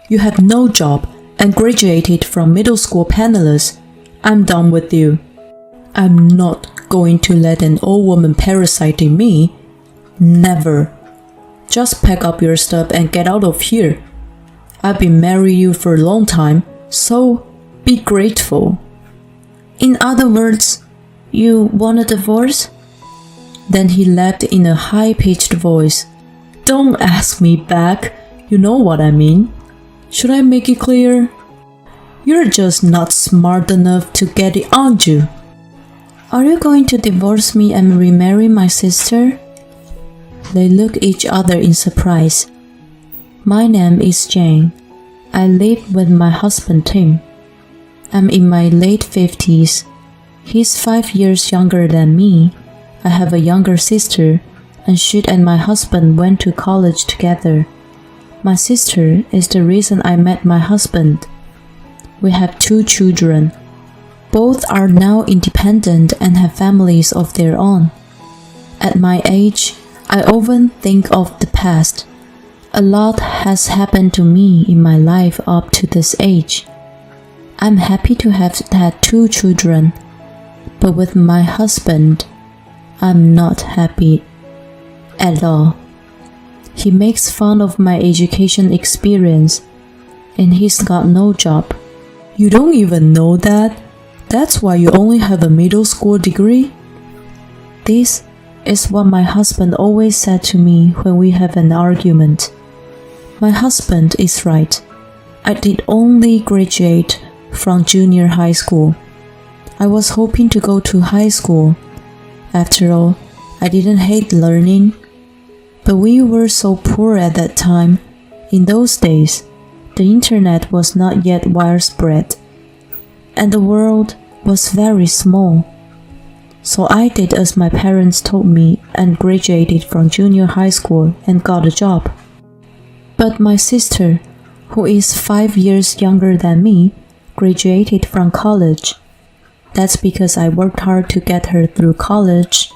You have no job and graduated from middle school penniless. I'm done with you. I'm not going to let an old woman parasite in me. Never. Just pack up your stuff and get out of here. I've been marrying you for a long time, so be grateful. In other words, you want a divorce? Then he laughed in a high-pitched voice. Don't ask me back. You know what I mean. Should I make it clear? You're just not smart enough to get it on you. Are you going to divorce me and remarry my sister? They looked at each other in surprise. My name is Jane. I live with my husband Tim. I'm in my late 50s. He's 5 years younger than me. I have a younger sister, and she and my husband went to college together. My sister is the reason I met my husband. We have 2 children. Both are now independent and have families of their own. At my age, I often think of the past. A lot has happened to me in my life up to this age. I'm happy to have had 2 children, but with my husband, I'm not happy at all. He makes fun of my education experience, and he's got no job. You don't even know that? That's why you only have a middle school degree? This is what my husband always said to me when we have an argument. My husband is right. I did only graduate from junior high school. I was hoping to go to high school. After all, I didn't hate learning. But we were so poor at that time. In those days, the internet was not yet widespread, and the world was very small. So I did as my parents told me and graduated from junior high school and got a job. But my sister, who is 5 years younger than me, graduated from college. That's because I worked hard to get her through college.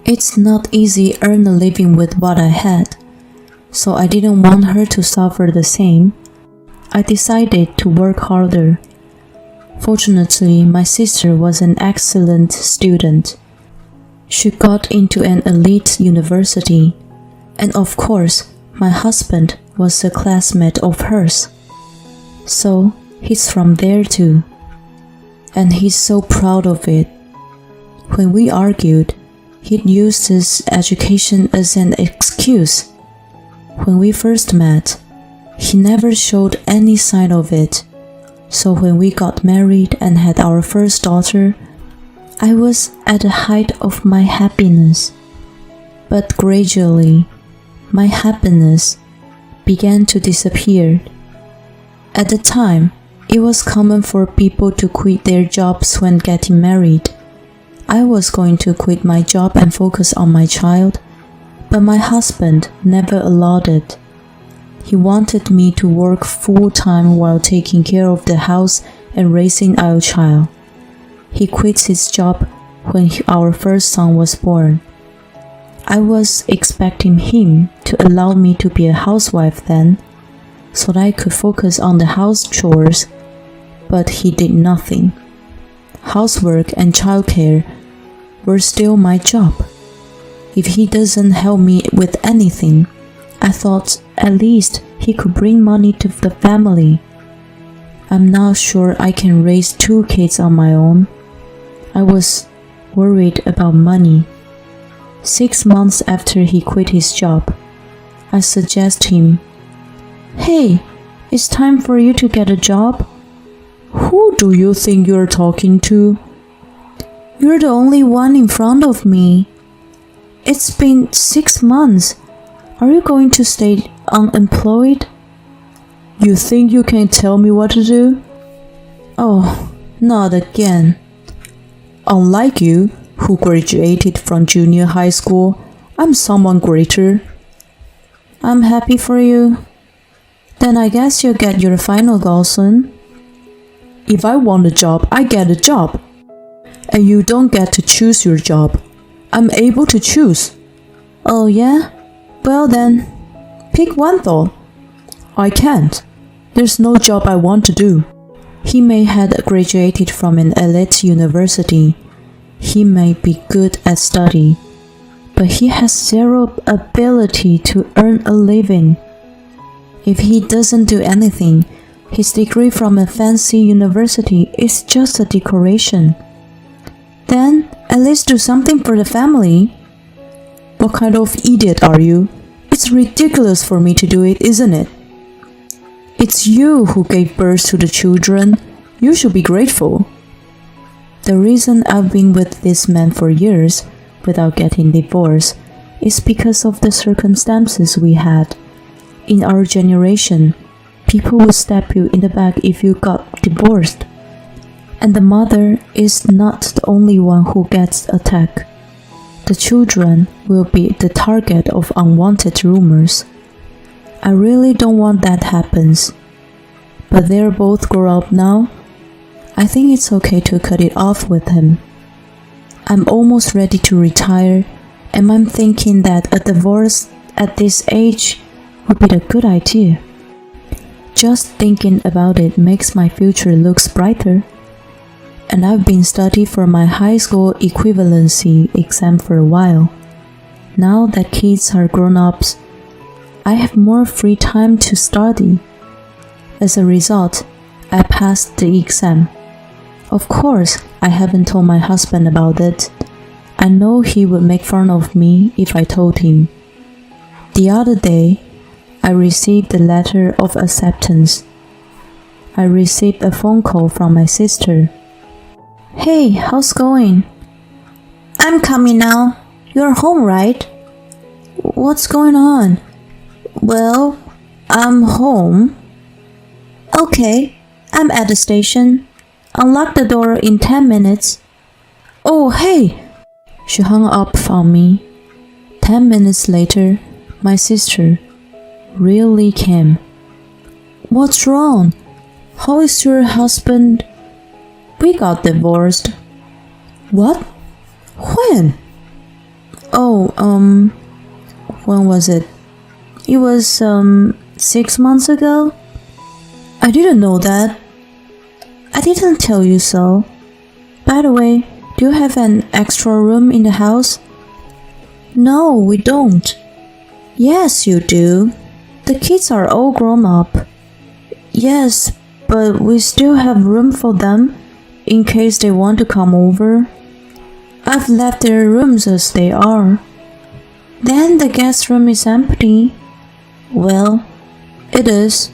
It's not easy to earn a living with what I had, so I didn't want her to suffer the same. I decided to work harder. Fortunately, my sister was an excellent student. She got into an elite university, and of course, my husband was a classmate of hers. So, he's from there too. And he's so proud of it. When we argued, he'd used his education as an excuse. When we first met, he never showed any sign of it. So when we got married and had our first daughter, I was at the height of my happiness. But gradually, my happiness began to disappear. At the time, it was common for people to quit their jobs when getting married. I was going to quit my job and focus on my child, but my husband never allowed it. He wanted me to work full-time while taking care of the house and raising our child. He quit his job when our first son was born. I was expecting him to allow me to be a housewife then, so that I could focus on the house chores, but he did nothing. Housework and childcare were still my job. If he doesn't help me with anything, I thought at least he could bring money to the family. I'm not sure I can raise 2 kids on my own. I was worried about money. 6 months after he quit his job, I suggested him, "Hey, it's time for you to get a job." "Who do you think you're talking to?" "You're the only one in front of me. It's been 6 months. Are you going to stay unemployed?" "You think you can tell me what to do?" "Oh, not again." "Unlike you, who graduated from junior high school, I'm someone greater." "I'm happy for you. Then I guess you'll get your final goal soon." "If I want a job, I get a job. And you don't get to choose your job. I'm able to choose." "Oh yeah? Well then, pick one though." "I can't." There's no job I want to do. He may have graduated from an elite university. He may be good at study, but he has zero ability to earn a living. If he doesn't do anything, his degree from a fancy university is just a decoration. Then, at least do something for the family. What kind of idiot are you? It's ridiculous for me to do it, isn't it? It's you who gave birth to the children. You should be grateful. The reason I've been with this man for years without getting divorced is because of the circumstances we had. In our generation, people would stab you in the back if you got divorced. And the mother is not the only one who gets attacked. The children will be the target of unwanted rumors. I really don't want that happens. But they're both grown up now. I think it's okay to cut it off with him. I'm almost ready to retire, and I'm thinking that a divorce at this age would be a good idea. Just thinking about it makes my future look brighter. And I've been studying for my high school equivalency exam for a while. Now that kids are grown-ups, I have more free time to study. As a result, I passed the exam. Of course, I haven't told my husband about it. I know he would make fun of me if I told him. The other day, I received a letter of acceptance. I received a phone call from my sister. Hey, how's going? I'm coming now. You're home, right? What's going on? Well, I'm home. Okay, I'm at the station. Unlock the door in 10 minutes. Oh, hey! She hung up on me. 10 minutes later, my sister really came. What's wrong? How is your husband? We got divorced. What? When? Oh, when was it? It was, 6 months ago? I didn't know that. I didn't tell you so. By the way, do you have an extra room in the house? No, we don't. Yes, you do. The kids are all grown up. Yes, but we still have room for them in case they want to come over. I've left their rooms as they are. Then the guest room is empty. Well, it is.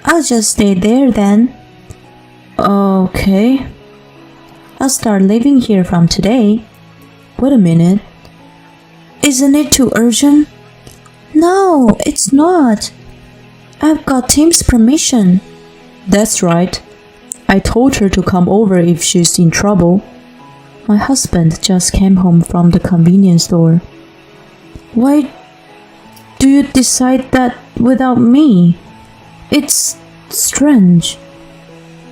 I'll just stay there then. Okay. I'll start living here from today. Wait a minute. Isn't it too urgent? No, it's not. I've got Tim's permission. That's right. I told her to come over if she's in trouble. My husband just came home from the convenience store. Why do you decide that without me? It's strange.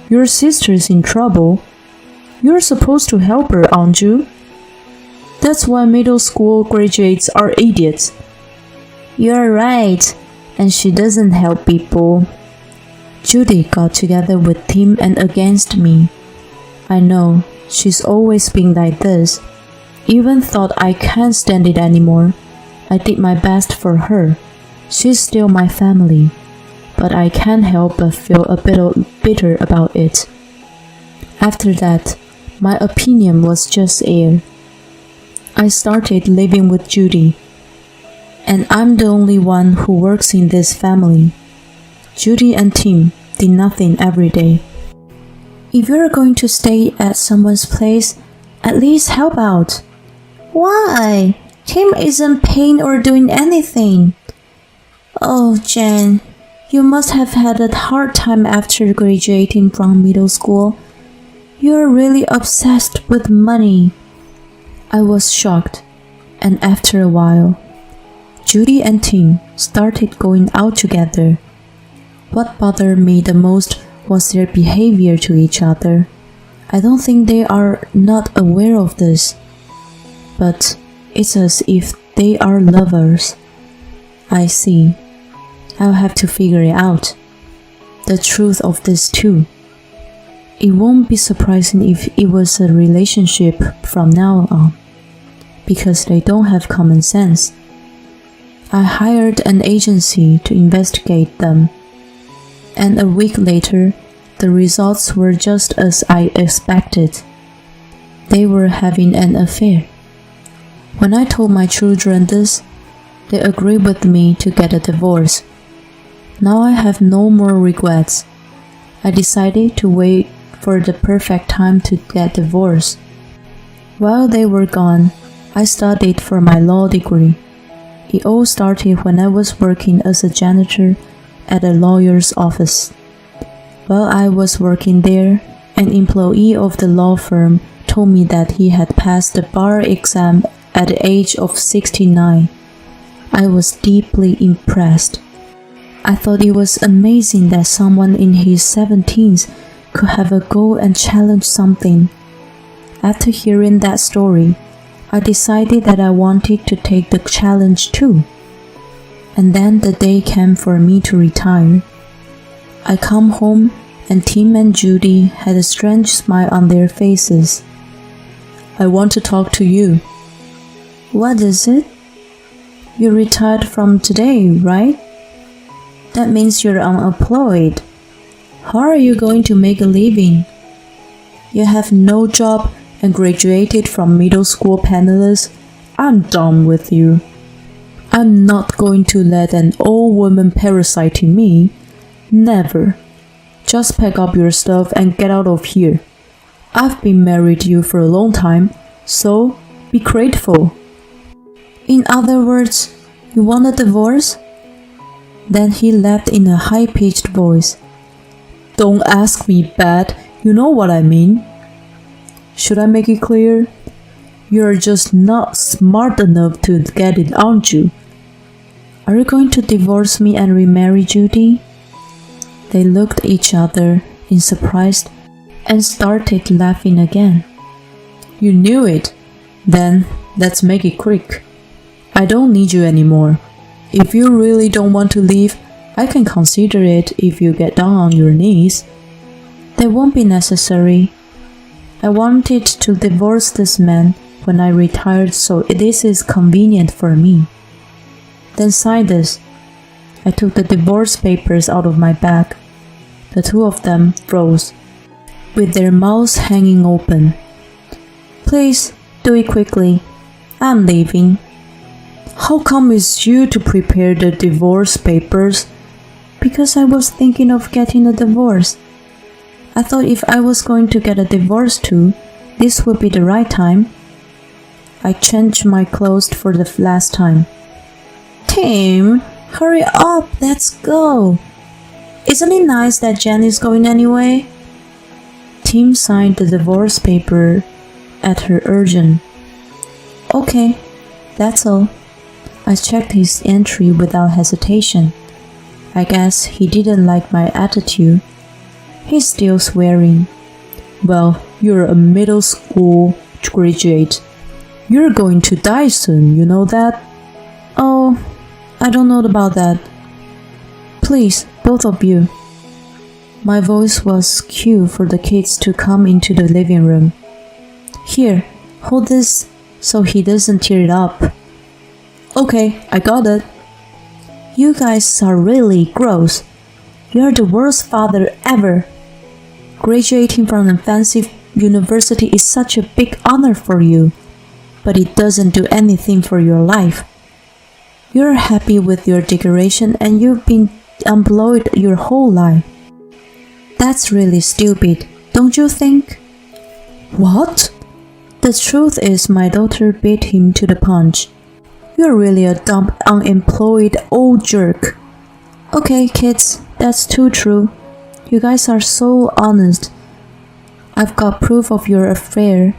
Your sister's in trouble. You're supposed to help her, aren't you? That's why middle school graduates are idiots. You're right, and she doesn't help people. Judy got together with Tim and against me. I know, she's always been like this. Even thought I can't stand it anymore. I did my best for her. She's still my family. But I can't help but feel a bit bitter about it. After that, my opinion was just air. I started living with Judy. And I'm the only one who works in this family. Judy and Tim did nothing every day. If you're going to stay at someone's place, at least help out. Why? Tim isn't paying or doing anything. Oh, Jen, you must have had a hard time after graduating from middle school. You're really obsessed with money. I was shocked, and after a while, Judy and Tim started going out together. What bothered me the most was their behavior to each other. I don't think they are not aware of this, but it's as if they are lovers. I see. I'll have to figure it out. the truth of this too. It won't be surprising if it was a relationship from now on, because they don't have common sense. I hired an agency to investigate them, and a week later, the results were just as I expected. They were having an affair. When I told my children this, they agreed with me to get a divorce. Now I have no more regrets. I decided to wait for the perfect time to get divorced. While they were gone, I studied for my law degree. It all started when I was working as a janitor at a lawyer's office. While I was working there, an employee of the law firm told me that he had passed the bar exam at the age of 69. I was deeply impressed. I thought it was amazing that someone in his 70s could have a goal and challenge something. After hearing that story, I decided that I wanted to take the challenge too. And then the day came for me to retire. I come home and Tim and Judy had a strange smile on their faces. I want to talk to you. What is it? You retired from today, right? That means you're unemployed. How are you going to make a living? You have no job and graduated from middle school penniless. I'm done with you. I'm not going to let an old woman parasite me. Never. Just pack up your stuff and get out of here. I've been married to you for a long time, so be grateful. In other words, you want a divorce? Then he laughed in a high-pitched voice. Don't ask me, Pat. You know what I mean. Should I make it clear? You're just not smart enough to get it, aren't you? Are you going to divorce me and remarry Judy? They looked at each other in surprise and started laughing again. You knew it. Then let's make it quick. I don't need you anymore. If you really don't want to leave, I can consider it if you get down on your knees. That won't be necessary. I wanted to divorce this man when I retired, so this is convenient for me. Then sign this. I took the divorce papers out of my bag. The two of them froze, with their mouths hanging open. Please, do it quickly. I'm leaving. How come it's you to prepare the divorce papers? Because I was thinking of getting a divorce. I thought if I was going to get a divorce too, this would be the right time. I changed my clothes for the last time. Tim, hurry up, let's go. Isn't it nice that Jen is going anyway? Tim signed the divorce paper at her urging. Okay, that's all. I checked his entry without hesitation. I guess he didn't like my attitude. He's still swearing. Well, you're a middle school graduate. You're going to die soon, you know that? Oh, I don't know about that. Please, both of you. My voice was cue for the kids to come into the living room. Here, hold this so he doesn't tear it up. Okay, I got it. You guys are really gross. You're the worst father ever. Graduating from a fancy university is such a big honor for you, but it doesn't do anything for your life. You're happy with your decoration and you've been unemployed your whole life. That's really stupid, don't you think? What? The truth is my daughter beat him to the punch. You're really a dumb, unemployed old jerk. Okay, kids, that's too true. You guys are so honest. I've got proof of your affair.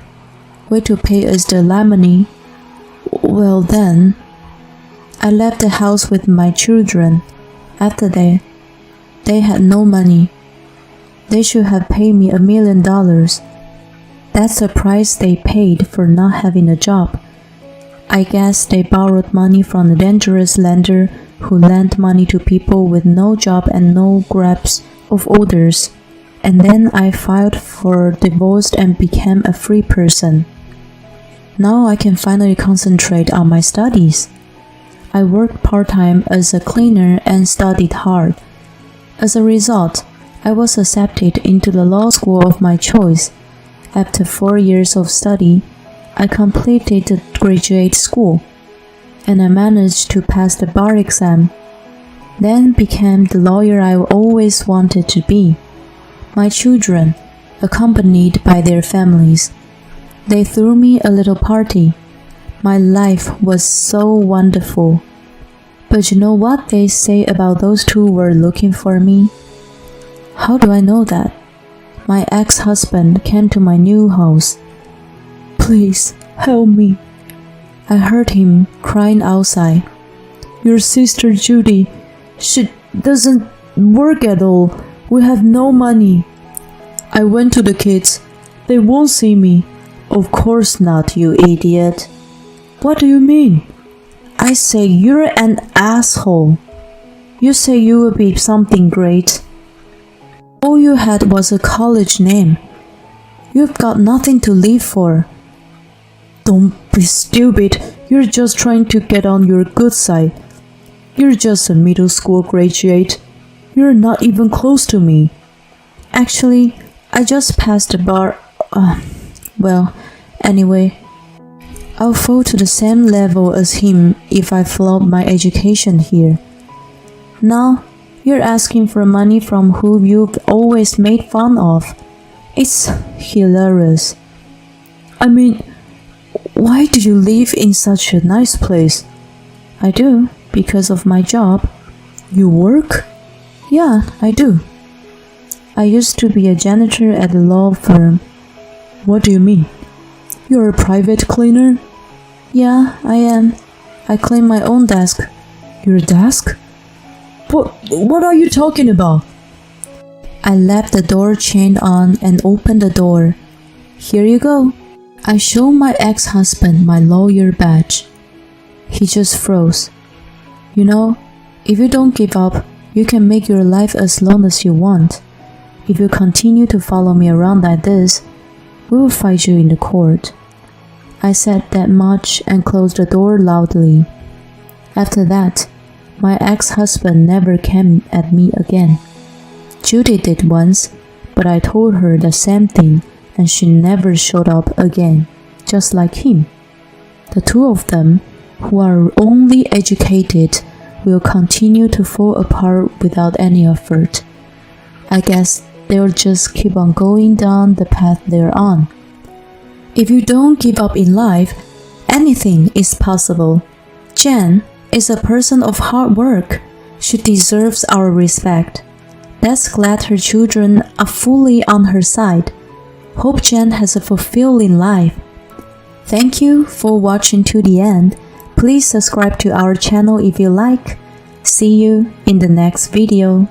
Wait to pay us the alimony. Well then, I left the house with my children. After that, they had no money. They should have paid me $1 million. That's the price they paid for not having a job. I guess they borrowed money from a dangerous lender who lent money to people with no job and no grasp of others, and then I filed for divorce and became a free person. Now I can finally concentrate on my studies. I worked part-time as a cleaner and studied hard. As a result, I was accepted into the law school of my choice. After 4 years of study, I completed the graduate school, and I managed to pass the bar exam. Then became the lawyer I always wanted to be. My children, accompanied by their families, they threw me a little party. My life was so wonderful. But you know what they say about those two were looking for me? How do I know that? My ex-husband came to my new house. Please, help me. I heard him crying outside. Your sister Judy, she doesn't work at all. We have no money. I went to the kids. They won't see me. Of course not, you idiot. What do you mean? I say you're an asshole. You say you will be something great. All you had was a college name. You've got nothing to live for. Don't be stupid. You're just trying to get on your good side. You're just a middle school graduate. You're not even close to me. Actually, I just passed the bar. Well, anyway, I'll fall to the same level as him if I flop my education here. Now, you're asking for money from who you've always made fun of. It's hilarious. I mean, why do you live in such a nice place? I do, because of my job. You work? Yeah, I do. I used to be a janitor at a law firm. What do you mean? You're a private cleaner? Yeah, I am. I clean my own desk. Your desk? What are you talking about? I left the door chain on and opened the door. Here you go. I showed my ex-husband my lawyer badge. He just froze. You know, if you don't give up, you can make your life as long as you want. If you continue to follow me around like this, we will fight you in the court. I said that much and closed the door loudly. After that, my ex-husband never came at me again. Judy did once, but I told her the same thing and she never showed up again, just like him. The two of them, who are only educated, will continue to fall apart without any effort. I guess they'll just keep on going down the path they're on. If you don't give up in life, anything is possible. Jen is a person of hard work. She deserves our respect. Let's glad her children are fully on her side. Hope Jen has a fulfilling life. Thank you for watching to the end. Please subscribe to our channel if you like. See you in the next video.